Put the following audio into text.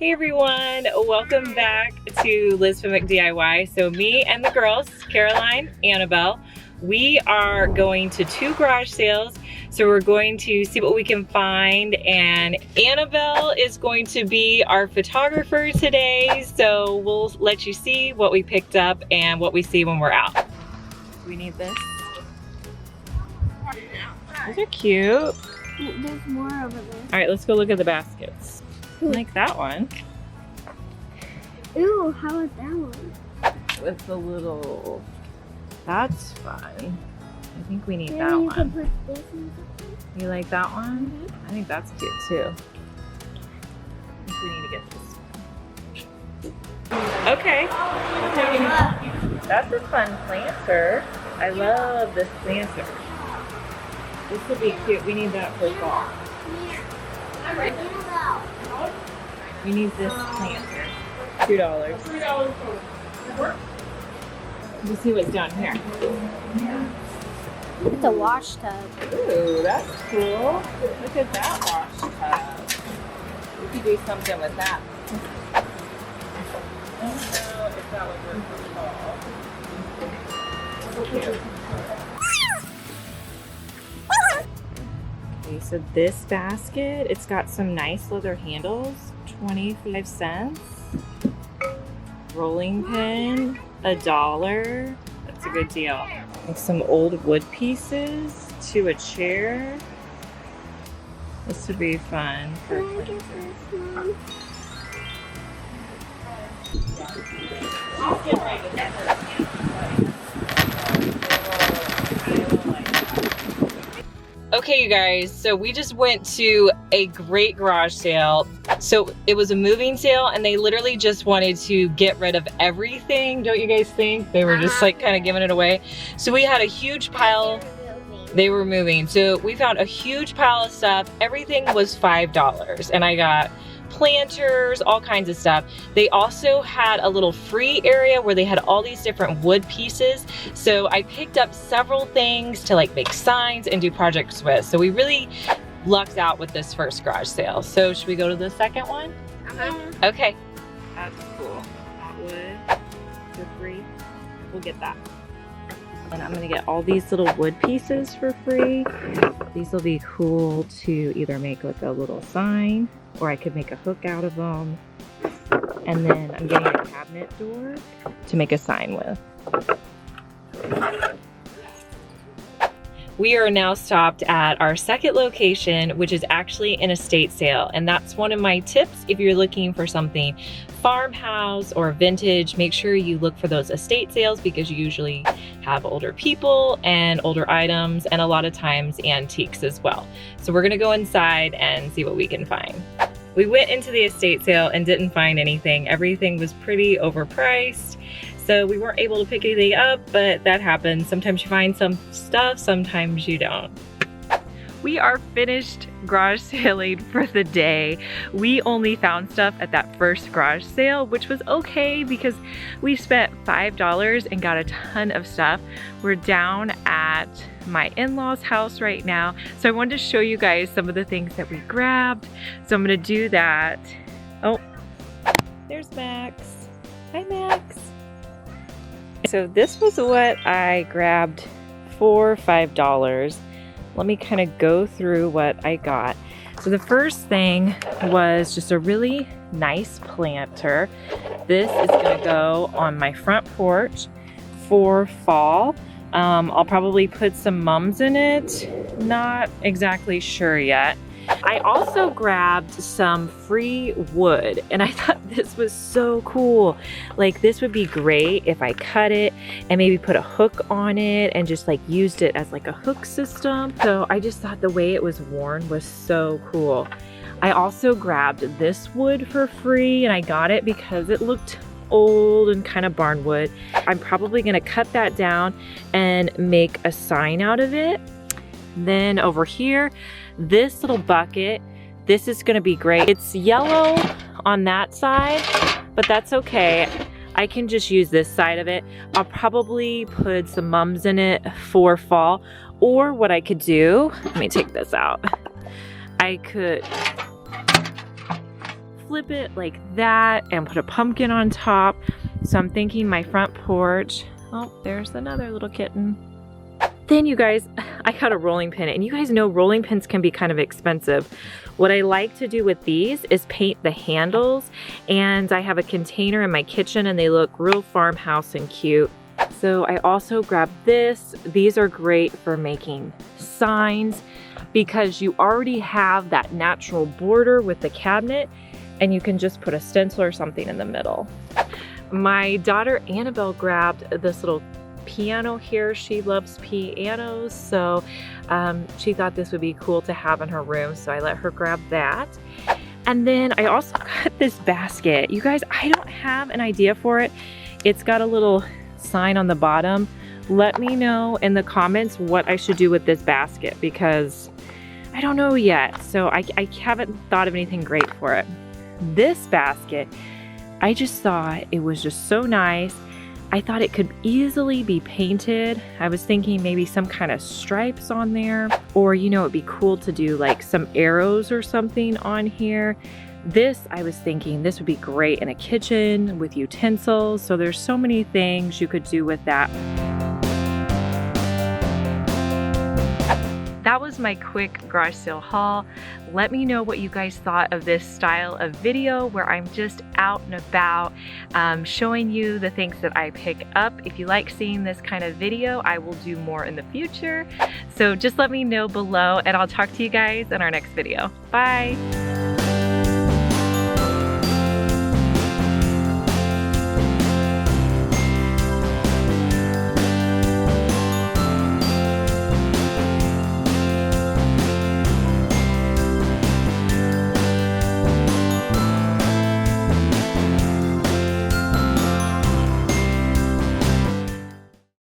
Hey everyone, welcome back to lizfenwickdiy. So me and the girls, Caroline, Annabelle, we are going to 2 garage sales. So we're going to see what we can find, and Annabelle is going to be our photographer today. So we'll let you see what we picked up and what we see when we're out. We need this. Those are cute. There's more over there. All right, let's go look at the baskets. I like that one. Ooh, how about that one? With the little, that's fun. I think we need Maybe that you one. can put this in something. You like that one? I think that's cute too. I think we need to get this one. Okay. That's a fun planter. I love this planter. This would be cute. We need that for fall. We need this planter. $2. Let's see what's down here. It's a wash tub. Ooh, that's cool. Look at that wash tub. We could do something with that. I don't know if that would work for fall. Okay, so this basket, it's got some nice leather handles, 25 cents. Rolling pin, $1. That's a good deal. Like some old wood pieces to a chair. This would be fun. Can I get this one? Okay, you guys, so we just went to a great garage sale. So it was a moving sale and they literally just wanted to get rid of everything. Don't you guys think? They were just like kind of giving it away. So we had a huge pile. They were moving. So we found a huge pile of stuff. Everything was $5 and I got planters, all kinds of stuff. They also had a little free area where they had all these different wood pieces. So I picked up several things to like make signs and do projects with. So we really lucked out with this first garage sale. So should we go to the second one? Okay. That's cool. That wood for free. We'll get that. And I'm gonna get all these little wood pieces for free. These will be cool to either make like a little sign, or I could make a hook out of them. And then I'm getting a cabinet door to make a sign with. We are now stopped at our second location, which is actually an estate sale. And that's one of my tips if you're looking for something farmhouse or vintage. Make sure you look for those estate sales because you usually have older people and older items and a lot of times antiques as well. So we're gonna go inside and see what we can find. We went into the estate sale and didn't find anything. Everything was pretty overpriced. So we weren't able to pick anything up, but that happens. Sometimes you find some stuff, sometimes you don't. We are finished garage sailing for the day. We only found stuff at that first garage sale, which was okay because we spent $5 and got a ton of stuff. We're down at my in-laws house right now. So I wanted to show you guys some of the things that we grabbed. So I'm gonna do that. Oh, there's Max. Hi, Max. So this was what I grabbed for $5. Let me kind of go through what I got. So the first thing was just a really nice planter. This is gonna go on my front porch for fall. I'll probably put some mums in it. Not exactly sure yet. I also grabbed some free wood and I thought this was so cool. Like this would be great if I cut it and maybe put a hook on it and just like used it as like a hook system. So I just thought the way it was worn was so cool. I also grabbed this wood for free and I got it because it looked old and kind of barnwood. I'm probably gonna cut that down and make a sign out of it. Then over here, this little bucket, this is gonna be great. It's yellow on that side, but that's okay. I can just use this side of it. I'll probably put some mums in it for fall, or what I could do, let me take this out. I could flip it like that and put a pumpkin on top. So I'm thinking my front porch. Oh, there's another little kitten. Then you guys, I got a rolling pin, and you guys know rolling pins can be kind of expensive. What I like to do with these is paint the handles, and I have a container in my kitchen and they look real farmhouse and cute. So I also grabbed this. These are great for making signs because you already have that natural border with the cabinet, and you can just put a stencil or something in the middle. My daughter Annabelle grabbed this little piano here. She loves pianos, so she thought this would be cool to have in her room, so I let her grab that. And then I also got this basket. You guys, I don't have an idea for it. It's got a little sign on the bottom. Let me know in the comments what I should do with this basket because I don't know yet. So I haven't thought of anything great for it. This basket, I just thought it was just so nice. I thought it could easily be painted. I was thinking maybe some kind of stripes on there, or you know, it'd be cool to do like some arrows or something on here. This, I was thinking this would be great in a kitchen with utensils. So there's so many things you could do with that. That was my quick garage sale haul. Let me know what you guys thought of this style of video where I'm just out and about showing you the things that I pick up. If you like seeing this kind of video, I will do more in the future. So just let me know below and I'll talk to you guys in our next video. Bye.